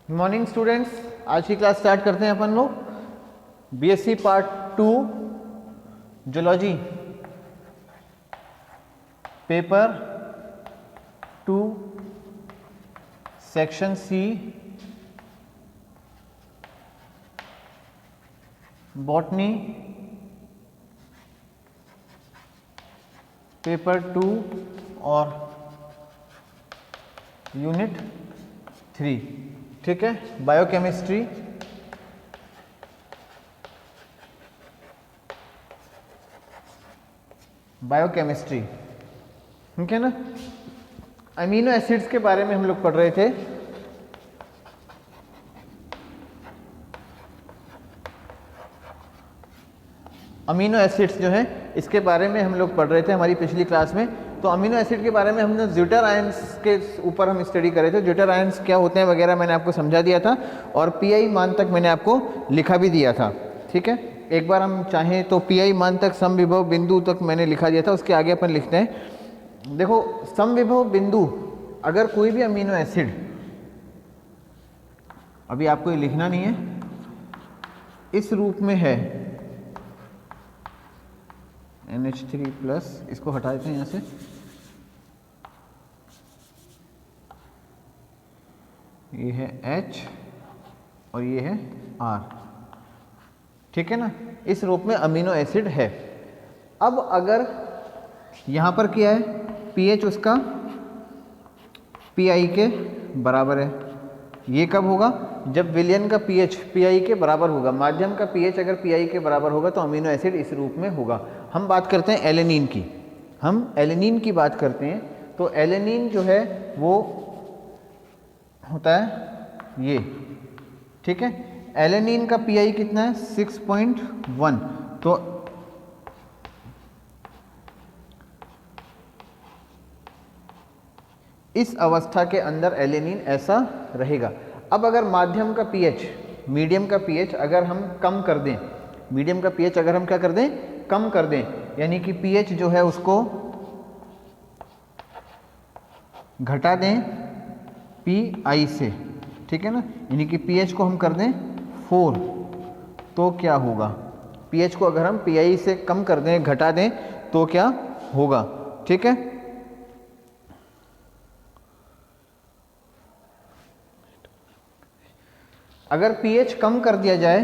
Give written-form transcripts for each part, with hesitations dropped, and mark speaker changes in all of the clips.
Speaker 1: Morning students, आज की class start करते हैं अपन लोग। BSc part 2 zoology, paper 2, section C, botany, paper 2 और यूनिट 3। ठीक है, बायोकेमिस्ट्री, बायोकेमिस्ट्री, ठीक है ना। अमीनो एसिड्स के बारे में हम लोग पढ़ रहे थे। अमीनो एसिड्स जो है इसके बारे में हम लोग पढ़ रहे थे हमारी पिछली क्लास में। तो अमीनो एसिड के बारे में हमने ज्यूटर आयंस के ऊपर हम स्टडी करे थे। ज्यूटर आयंस क्या होते हैं वगैरह मैंने आपको समझा दिया था और पीआई मान तक मैंने आपको लिखा भी दिया था। ठीक है, एक बार हम चाहें तो पीआई मान तक समविभव बिंदु तक मैंने लिखा दिया था, उसके आगे अपन लिखते हैं। देखो, समविभव बिंदु अगर कोई भी अमीनो एसिड, अभी आपको ये लिखना नहीं है, इस रूप में है NH3+, इसको हटा देते हैं यहाँ से, ये है H और ये है R। ठीक है ना, इस रूप में अमीनो एसिड है। अब अगर यहाँ पर क्या है, pH उसका PI के बराबर है। ये कब होगा? जब विलयन का pH PI के बराबर होगा। माध्यम का pH अगर PI के बराबर होगा तो अमीनो एसिड इस रूप में होगा। हम बात करते हैं एलेनिन की, हम एलेनिन की बात करते हैं। तो एलेनिन जो है वो होता है ये, ठीक है। एलेनिन का PI कितना है? 6.1। तो इस अवस्था के अंदर एलेनिन ऐसा रहेगा। अब अगर माध्यम का pH, मीडियम का pH अगर हम कम कर दें, मीडियम का pH अगर हम क्या कर दें, कम कर दें, यानी कि pH जो है उसको घटा दें PI से, ठीक है ना, यानी कि pH को हम कर दें 4, तो क्या होगा? pH को अगर हम PI से कम कर दें, घटा दें, तो क्या होगा? ठीक है, अगर pH कम कर दिया जाए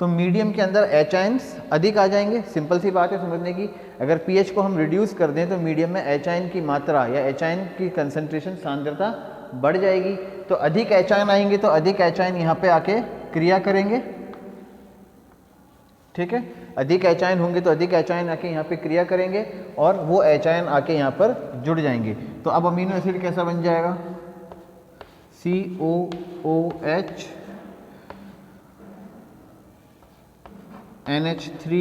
Speaker 1: तो मीडियम के अंदर H आयंस अधिक आ जाएंगे। सिंपल सी बात है समझने की। अगर pH को हम रिड्यूस कर दें तो मीडियम में H आयन की मात्रा या H आयन की कंसंट्रेशन, सांद्रता बढ़ जाएगी। तो अधिक H आयन आएंगे तो अधिक H आयन यहाँ पे आके क्रिया करेंगे। ठीक है, अधिक H आयन होंगे तो अधिक H आयन आके यहाँ पे क्रिया करेंगे और वो H आयन आके यहाँ पर जुड़ जाएंगे। तो अब अमीनो एसिड कैसा बन जाएगा? COOH NH3+।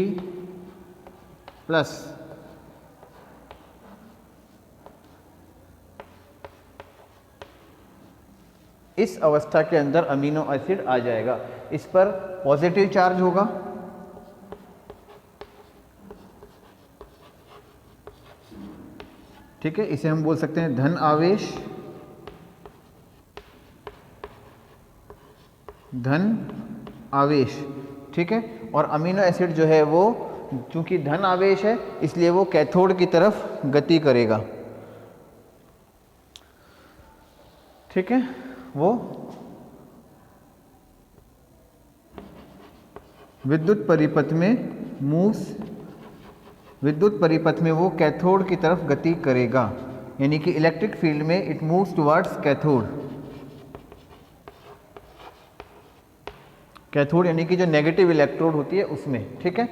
Speaker 1: इस अवस्था के अंदर अमीनो एसिड आ जाएगा। इस पर पॉजिटिव चार्ज होगा, ठीक है, इसे हम बोल सकते हैं धन आवेश, धन आवेश। ठीक है, और अमीनो एसिड जो है वो चूंकि धन आवेश है इसलिए वो कैथोड की तरफ गति करेगा। ठीक है, वो विद्युत परिपथ में विद्युत परिपथ में वो कैथोड की तरफ गति करेगा, यानी कि इलेक्ट्रिक फील्ड में it moves towards cathode. Cathode यानी कि जो नेगेटिव इलेक्ट्रोड होती है उसमें। ठीक है,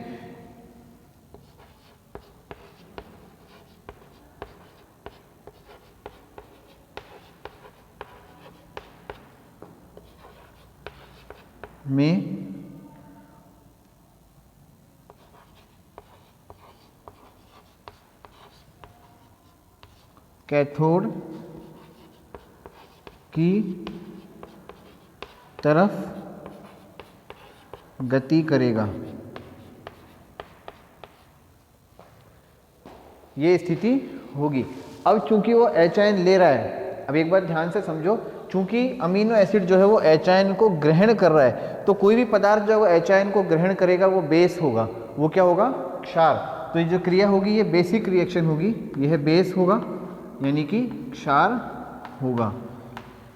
Speaker 1: में कैथोड की तरफ गति करेगा। ये स्थिति होगी। अब चूंकि वो H आयन ले रहा है, अब एक बात ध्यान से समझो, चूंकि अमीनो एसिड जो है वो एच आयन को ग्रहण कर रहा है, तो कोई भी पदार्थ जो है वो एच आयन को ग्रहण करेगा वो बेस होगा, वो क्या होगा, क्षार। तो ये जो क्रिया होगी ये बेसिक रिएक्शन होगी, यह बेस होगा यानी कि क्षार होगा।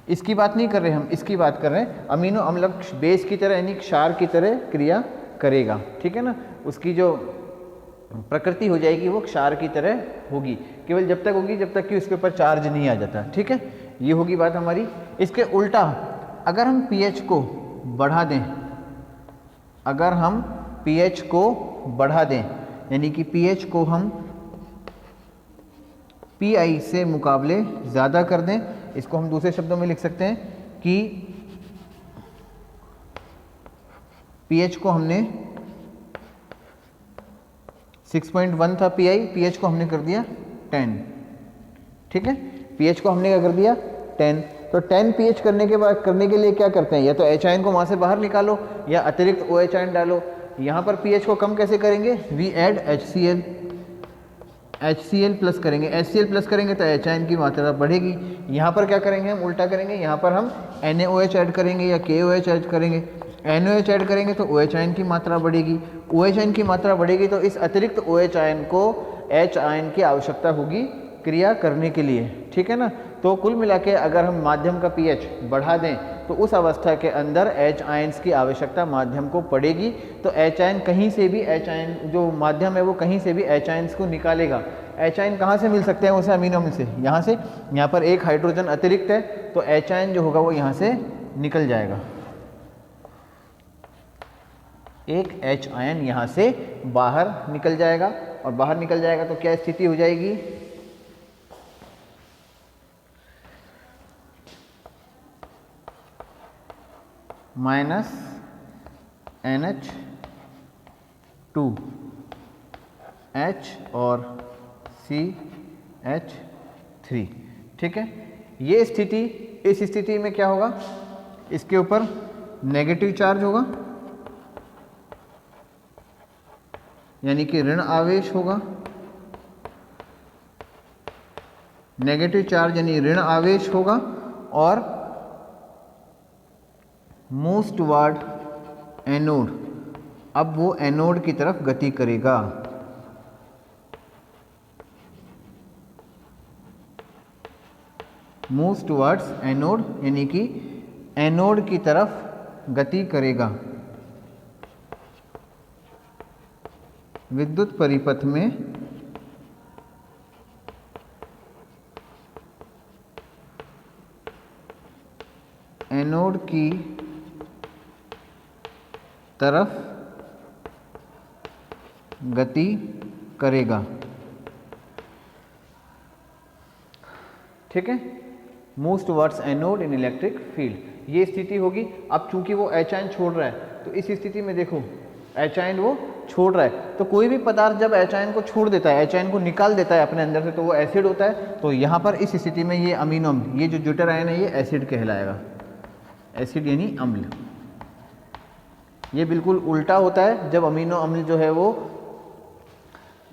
Speaker 1: इसकी बात नहीं कर रहे हम, इसकी बात कर रहे हैं अमीनो अम्ल बेस की तरह यानी क्षार की तरह क्रिया करेगा, ठीक है ना। उसकी जो प्रकृति हो जाएगी वो क्षार की तरह होगी, केवल जब तक होगी जब तक कि उसके ऊपर चार्ज नहीं आ जाता, ठीक है। ये होगी बात हमारी। इसके उल्टा अगर हम पीएच को बढ़ा दें, अगर हम पीएच को बढ़ा दें यानी कि पीएच को हम पीआई से मुकाबले ज़्यादा कर दें, इसको हम दूसरे शब्दों में लिख सकते हैं कि पीएच को हमने 6.1 था पीआई, पीएच को हमने कर दिया 10, ठीक है। पीएच को हमने क्या कर दिया 10, तो 10 पीएच करने के लिए क्या करते हैं, या तो एच आयन को वहाँ से बाहर निकालो या अतिरिक्त ओ एच आयन डालो। यहाँ पर पीएच को कम कैसे करेंगे, वी ऐड HCl प्लस करेंगे, HCl प्लस करेंगे तो एच आयन की मात्रा बढ़ेगी। यहाँ पर क्या करेंगे, हम उल्टा करेंगे, यहाँ पर हम NaOH ऐड करेंगे या KOH ऐड करेंगे। NaOH ऐड करेंगे तो OH आयन की मात्रा बढ़ेगी, OH आयन की मात्रा बढ़ेगी तो इस अतिरिक्त OH आयन को H आयन की आवश्यकता होगी क्रिया करने के लिए, ठीक है ना। तो कुल मिला के अगर हम माध्यम का pH बढ़ा दें तो उस अवस्था के अंदर H आयन्स की आवश्यकता माध्यम को पड़ेगी। तो H आयन कहीं से भी, H आयन जो माध्यम है वो कहीं से भी H आयन्स को निकालेगा। H आयन कहाँ से मिल सकते हैं उसे, अमीनो अम्ल से, यहाँ से। यहाँ पर एक हाइड्रोजन अतिरिक्त है तो H आयन जो होगा वो यहाँ से निकल जाएगा, एक H आयन यहाँ से बाहर निकल जाएगा। और बाहर निकल जाएगा तो क्या स्थिति हो जाएगी, -NH2 H और CH3, ठीक है। ये स्थिति, इस स्थिति में क्या होगा, इसके ऊपर नेगेटिव चार्ज होगा यानी कि ऋण आवेश होगा, नेगेटिव चार्ज यानी ऋण आवेश होगा, और मूव्स टुवर्ड एनोड, अब वो एनोड की तरफ गति करेगा। मूव्स टुवर्ड्स एनोड यानी कि एनोड की तरफ गति करेगा। विद्युत परिपथ में एनोड की तरफ गति करेगा, ठीक है। मूव्स टुवर्ड्स एनोड इन इलेक्ट्रिक फील्ड, ये स्थिति होगी। अब चूंकि वो एच आयन छोड़ रहा है तो इस स्थिति में देखो एच आयन वो छोड़ रहा है, तो कोई भी पदार्थ जब एच आयन को छोड़ देता है, एच आयन को निकाल देता है अपने अंदर से, तो वो एसिड होता है। तो यहाँ पर इस स्थिति में ये अमीनो अम्ल, ये जो ज्यूटर आयन है ये एसिड कहलाएगा, एसिड यानी अम्ल। ये बिल्कुल उल्टा होता है जब अमीनो अम्ल जो है वो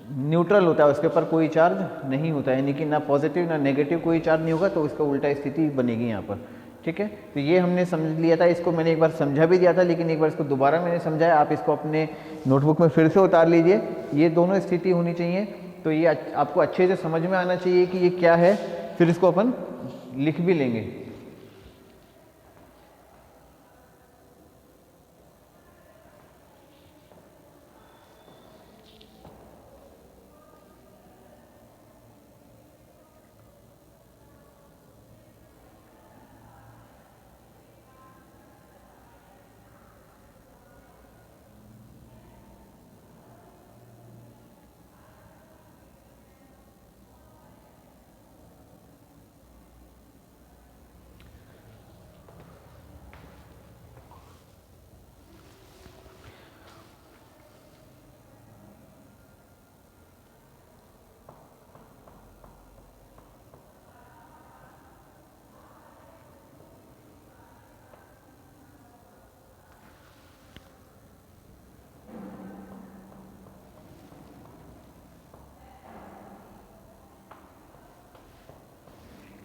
Speaker 1: न्यूट्रल होता है, उसके ऊपर कोई चार्ज नहीं होता है, यानी कि ना पॉजिटिव ना नेगेटिव कोई चार्ज नहीं होगा, तो उसका उल्टा स्थिति बनेगी यहाँ पर, ठीक है। तो ये हमने समझ लिया था, इसको मैंने एक बार समझा भी दिया था, लेकिन एक बार इसको दोबारा मैंने समझाया, आप इसको अपने नोटबुक में फिर से उतार लीजिए। ये दोनों स्थिति होनी चाहिए, तो ये आपको अच्छे से समझ में आना चाहिए कि ये क्या है, फिर इसको अपन लिख भी लेंगे।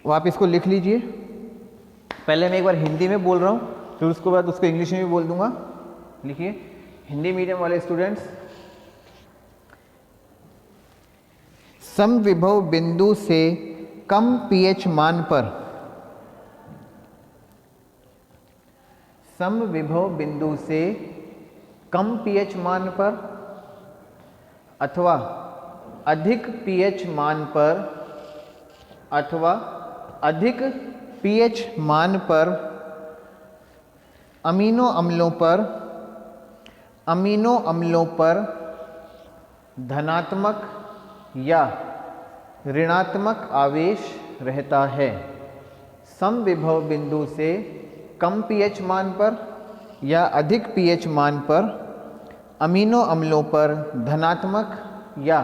Speaker 1: तो आप इसको लिख लीजिए। पहले मैं एक बार हिंदी में बोल रहा हूँ, फिर उसके बाद उसको इंग्लिश में भी बोल दूंगा। लिखिए, हिंदी मीडियम वाले स्टूडेंट्स, समविभव बिंदु से कम पीएच मान पर, समविभव बिंदु से कम पीएच मान पर अथवा अधिक पीएच मान पर, अथवा अधिक पीएच मान पर अमीनो अम्लों पर धनात्मक या ऋणात्मक आवेश रहता है। समविभव बिंदु से कम पीएच मान पर या अधिक पीएच मान पर अमीनो अम्लों पर धनात्मक या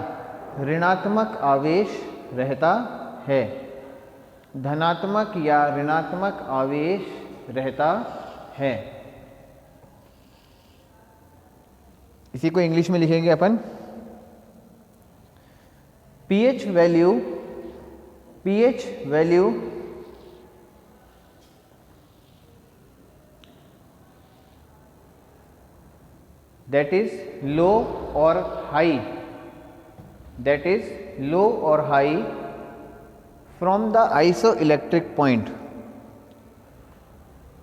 Speaker 1: ऋणात्मक आवेश रहता है। धनात्मक या ऋणात्मक आवेश रहता है। इसी को इंग्लिश में लिखेंगे अपन। PH value that is low or high, that is low or high from the isoelectric point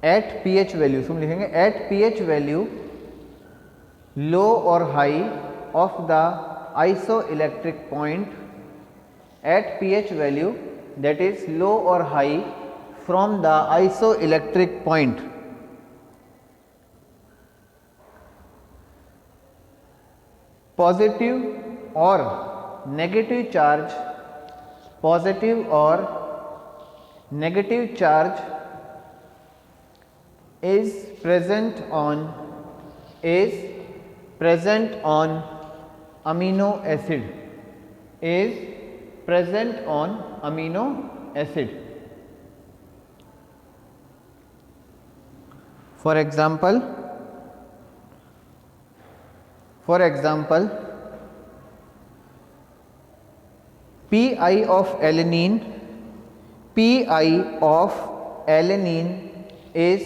Speaker 1: at pH value, सुन लिखेंगे at pH value low or high of the isoelectric point, at pH value that is low or high from the isoelectric point, positive और negative charge, positive और negative charge is present on amino acid, is present on amino acid. For example, pi of alanine is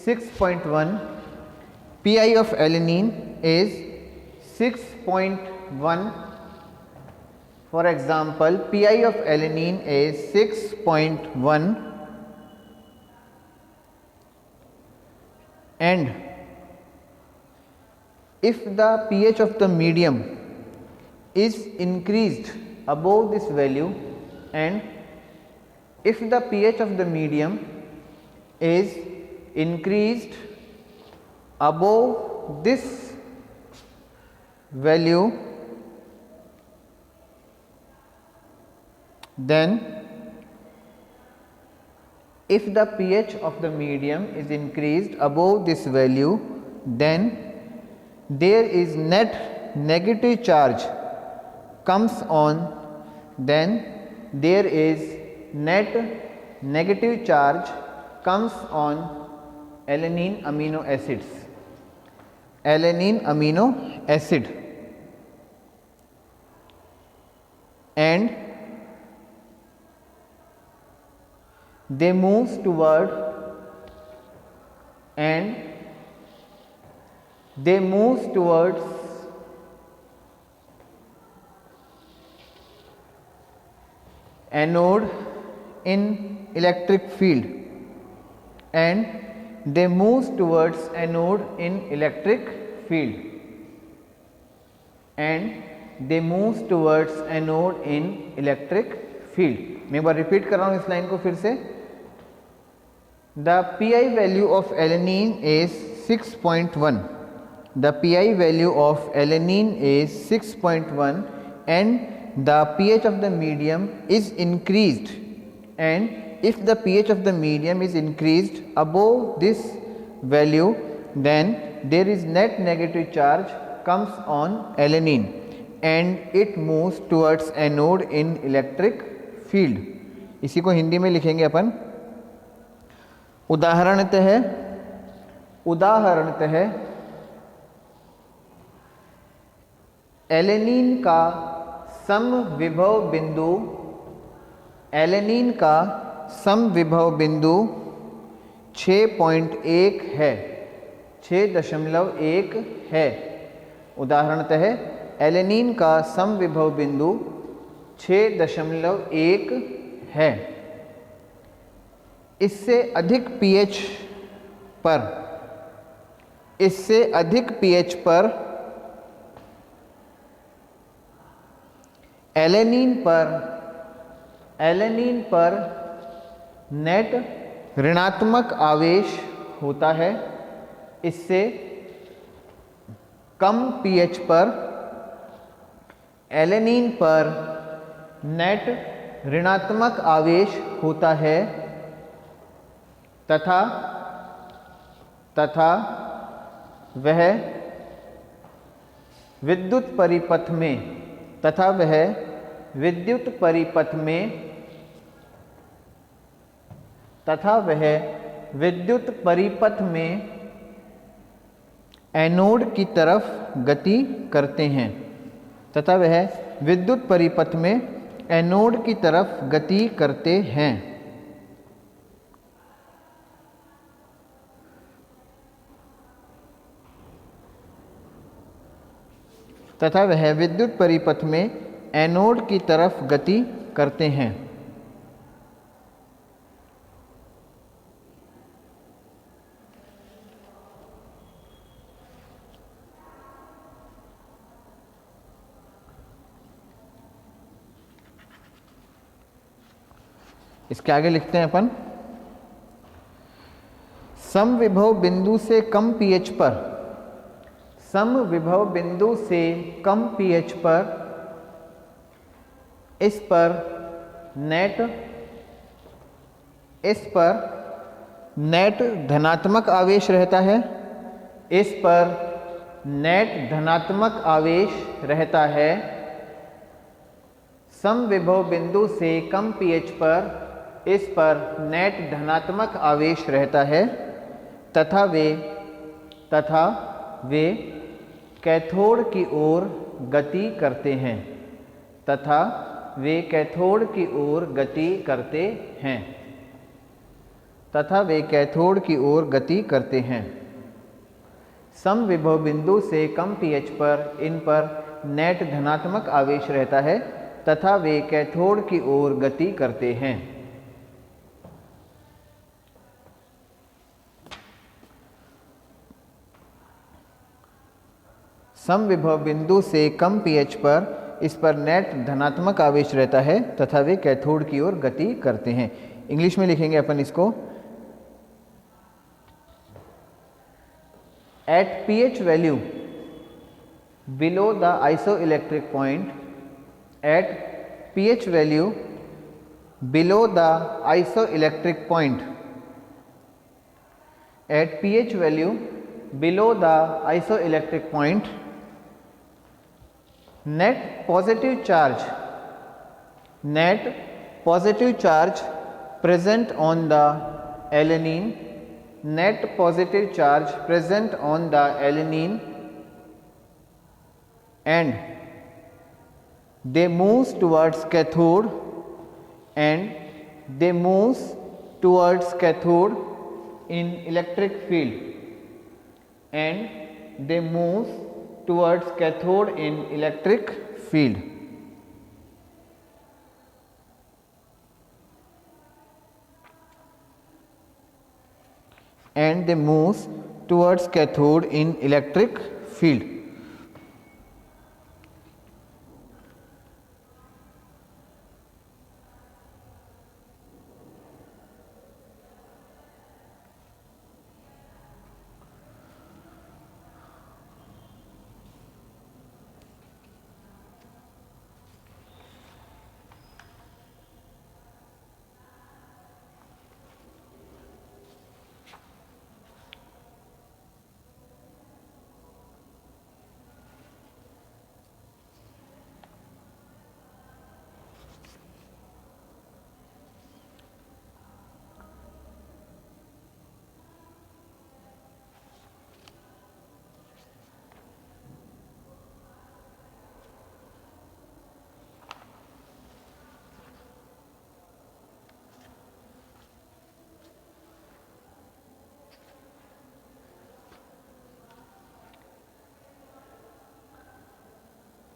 Speaker 1: 6.1, pi of alanine is 6.1. For example, pi of alanine is 6.1 and if the pH of the medium is increased above this value, and if the pH of the medium is increased above this value, then if the pH of the medium is increased above this value, then there is net negative charge comes on, then there is net negative charge comes on alanine amino acids, alanine amino acid, and they moves towards anode in electric field, and they moves towards anode in electric field, and they moves towards anode in electric field. मैं एक बार repeat कर रहा हूँ इस line को फिर से। The PI value of alanine is 6.1. The PI value of alanine is 6.1 and the pH of the medium is increased, and if the pH of the medium is increased above this value, then there is net negative charge comes on alanine and it moves towards anode in electric field. इसी को हिंदी में लिखेंगे अपन। उदाहरणतः alanine का समविभव बिंदु, alanine का समविभव बिंदु 6.1 है, 6.1 है। उदाहरणतः एलेनीन का समविभव बिंदु 6.1 है। इससे अधिक पीएच पर एलेनीन पर नेट ऋणात्मक आवेश होता है। इससे कम पीएच पर एलेनीन पर नेट ऋणात्मक आवेश होता है तथा वह विद्युत परिपथ में एनोड की तरफ गति करते हैं, तथा वह विद्युत परिपथ में एनोड की तरफ गति करते हैं। तथा वह विद्युत परिपथ में एनोड की तरफ गति करते हैं। इसके आगे लिखते हैं अपन, समविभव बिंदु से कम पीएच पर इस पर नेट धनात्मक आवेश रहता है। समविभव बिंदु से कम पीएच पर इस पर नेट धनात्मक आवेश रहता है तथा वे कैथोड की ओर गति करते हैं। समविभव बिंदु से कम पीएच पर इन पर नेट धनात्मक आवेश रहता है तथा वे कैथोड की ओर गति करते हैं। समविभव बिंदु से कम पीएच पर इस पर नेट धनात्मक आवेश रहता है तथा वे कैथोड की ओर गति करते हैं। इंग्लिश में लिखेंगे अपन इसको, at pH value below the isoelectric point, net positive charge present on the alanine and they moves towards cathode in electric field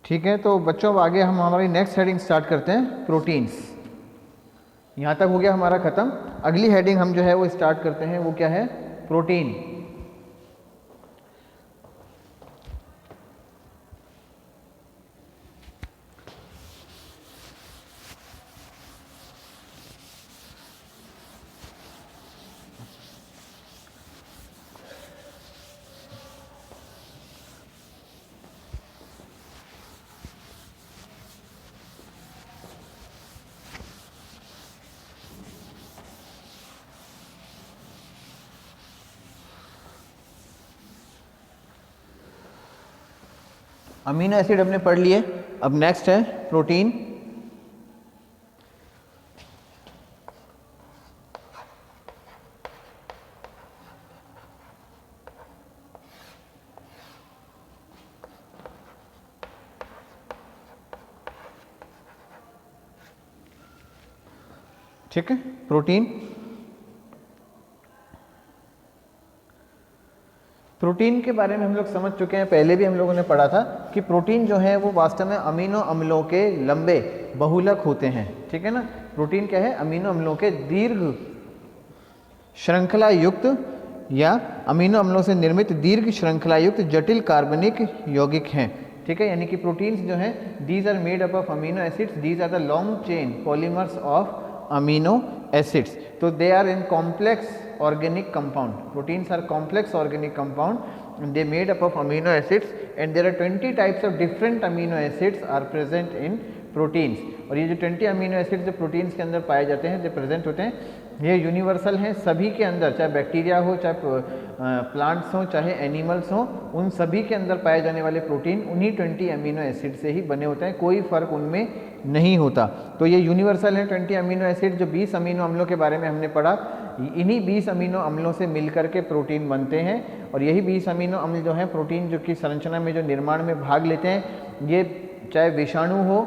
Speaker 1: ठीक है, तो बच्चों अब आगे हम हमारी नेक्स्ट हेडिंग स्टार्ट करते हैं, प्रोटीन्स। यहाँ तक हो गया हमारा ख़त्म। अगली हेडिंग हम जो है वो स्टार्ट करते हैं, वो क्या है, प्रोटीन। अमीनो एसिड हमने पढ़ लिए, अब नेक्स्ट है प्रोटीन। ठीक है, प्रोटीन। प्रोटीन के बारे में हम लोग समझ चुके हैं, पहले भी हम लोगों ने पढ़ा था कि प्रोटीन जो है वो वास्तव में अमीनो अम्लों के लंबे बहुलक होते हैं। ठीक है ना, प्रोटीन क्या है, अमीनो अम्लों के दीर्घ श्रृंखला युक्त या अमीनो अम्लों से निर्मित दीर्घ श्रृंखला युक्त जटिल कार्बनिक यौगिक हैं। ठीक है, यानी कि प्रोटीन्स जो हैं, these are made up of amino acids, these are the long chain polymers of amino acids. तो they are in complex organic compound. Proteins are complex organic compound and they made up of amino acids and there are 20 types of different amino acids are present in proteins. और ये जो 20 amino acid जो proteins के अंदर पाए जाते हैं, जो प्रेजेंट होते हैं, ये यूनिवर्सल हैं सभी के अंदर, चाहे बैक्टीरिया हो, चाहे प्लांट्स हो, चाहे एनिमल्स हो, उन सभी के अंदर पाए जाने वाले प्रोटीन उन्हीं 20 अमीनो एसिड से ही बने होते हैं, कोई फ़र्क उनमें नहीं होता। तो ये यूनिवर्सल है 20 अमीनो एसिड। जो 20 अमीनो अम्लों के बारे में हमने पढ़ा, इन्हीं 20 अमीनो अम्लों से मिलकर के प्रोटीन बनते हैं और यही 20 अमीनो अम्ल जो हैं प्रोटीन जो कि संरचना में जो निर्माण में भाग लेते हैं, ये चाहे विषाणु हो,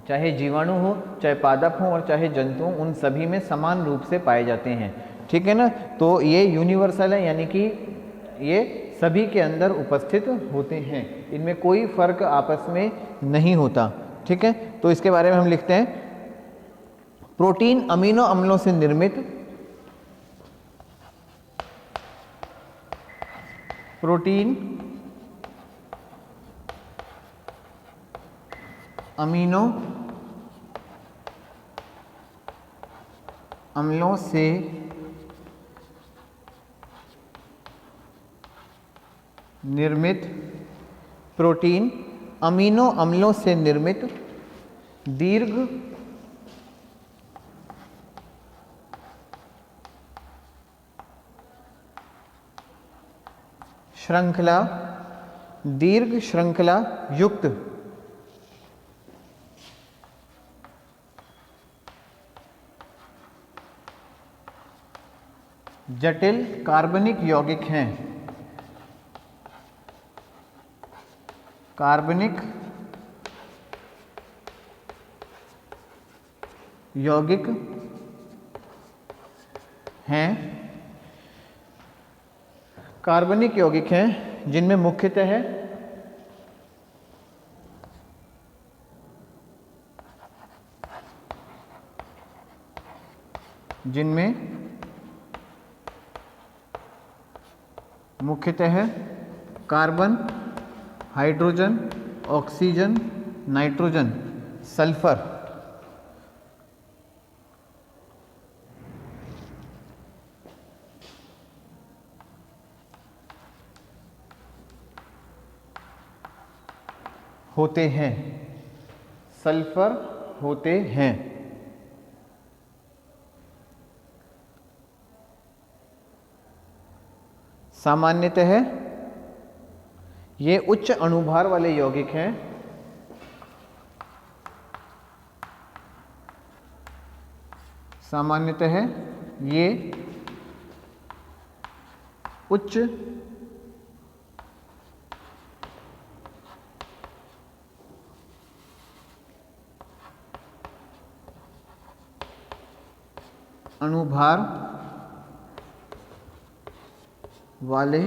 Speaker 1: चाहे जीवाणु हो, चाहे पादप हो और चाहे जंतु हो, उन सभी में समान रूप से पाए जाते हैं। ठीक है ना, तो ये यूनिवर्सल है, यानी कि ये सभी के अंदर उपस्थित होते हैं, इनमें कोई फर्क आपस में नहीं होता। ठीक है, तो इसके बारे में हम लिखते हैं, प्रोटीन अमीनो अम्लों से निर्मित प्रोटीन अमीनो अम्लों से निर्मित प्रोटीन अमीनो अम्लों से निर्मित दीर्घ श्रृंखला दीर्घ श्रृंखला युक्त जटिल कार्बनिक यौगिक हैं। कार्बनिक यौगिक हैं, कार्बनिक यौगिक हैं जिनमें मुख्यतः है carbon, hydrogen, oxygen, nitrogen, sulphur होते हैं, सल्फर होते हैं। सामान्यतः ये उच्च अणुभार वाले यौगिक हैं। सामान्यतः ये उच्च अणुभार वाले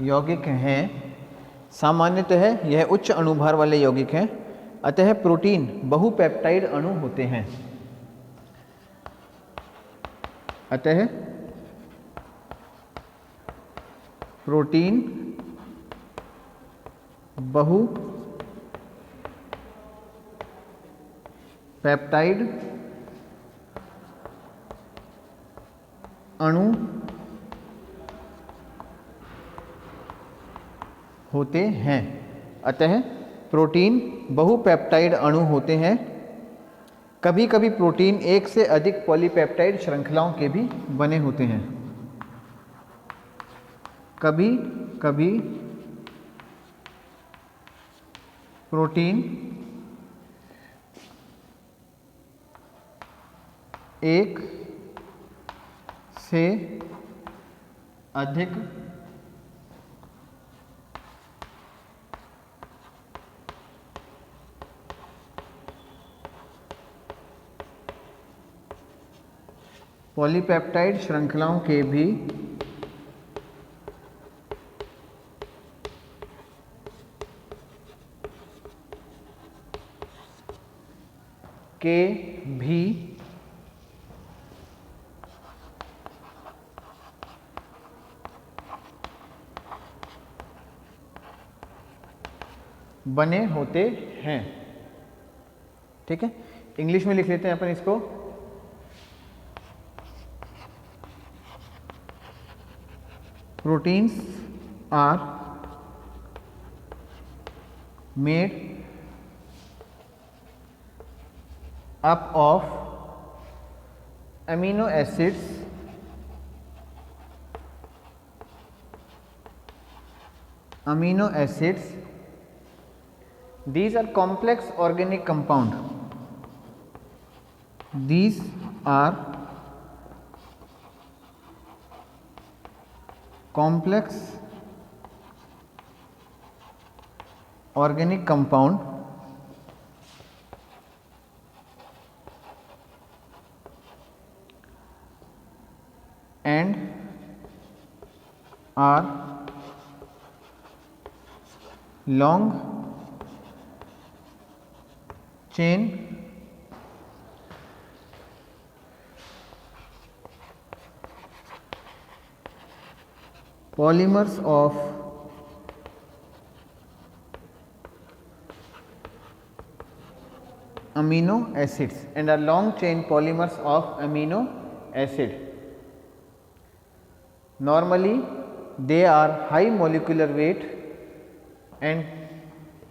Speaker 1: यौगिक हैं, सामान्यतः यह उच्च अणुभार वाले यौगिक हैं, अतः प्रोटीन बहुपेप्टाइड अणु होते हैं। अतः प्रोटीन बहुपेप्टाइड अणु होते हैं। अतः प्रोटीन बहुपेप्टाइड अणु होते हैं। कभी कभी प्रोटीन एक से अधिक पॉलीपेप्टाइड श्रृंखलाओं के भी बने होते हैं। कभी कभी प्रोटीन एक से अधिक पॉलीपेप्टाइड श्रृंखलाओं के भी बने होते हैं। ठीक है, इंग्लिश में लिख लेते हैं अपन इसको। Proteins are made up of amino acids these are complex organic compound. These are complex organic compound and are long chain polymers of amino acids and are long chain polymers of amino acid. Normally they are high molecular weight and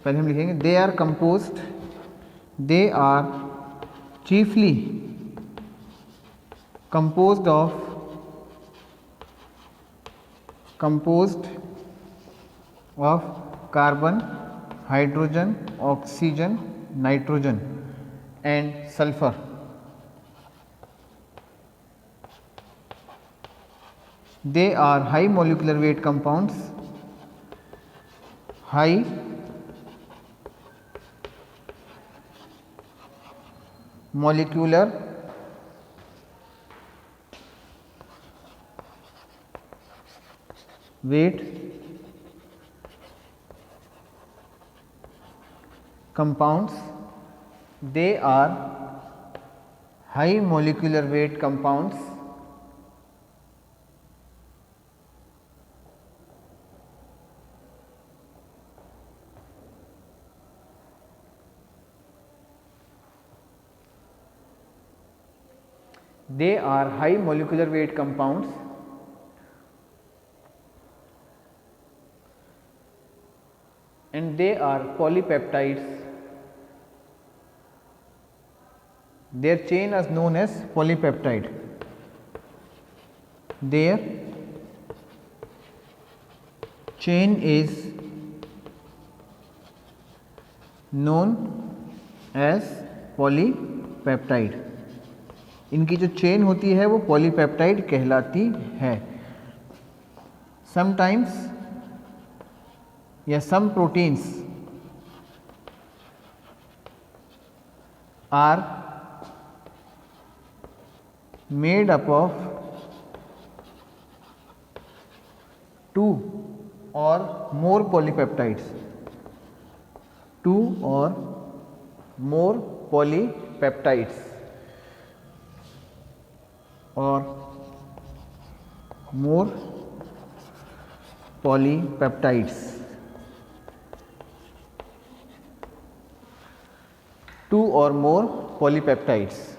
Speaker 1: पहले हम लिखेंगे they are chiefly composed of carbon, hydrogen, oxygen, nitrogen and sulfur. They are high molecular weight compounds, high molecular weight compounds. They are high molecular weight compounds and they are polypeptides. Their chain is known as polypeptide. Their chain is known as polypeptide. इनकी जो chain होती है वो polypeptide कहलाती है। Sometimes या some proteins are made up of 2 or more polypeptides, 2 or more polypeptides or more polypeptides, 2 or more polypeptides.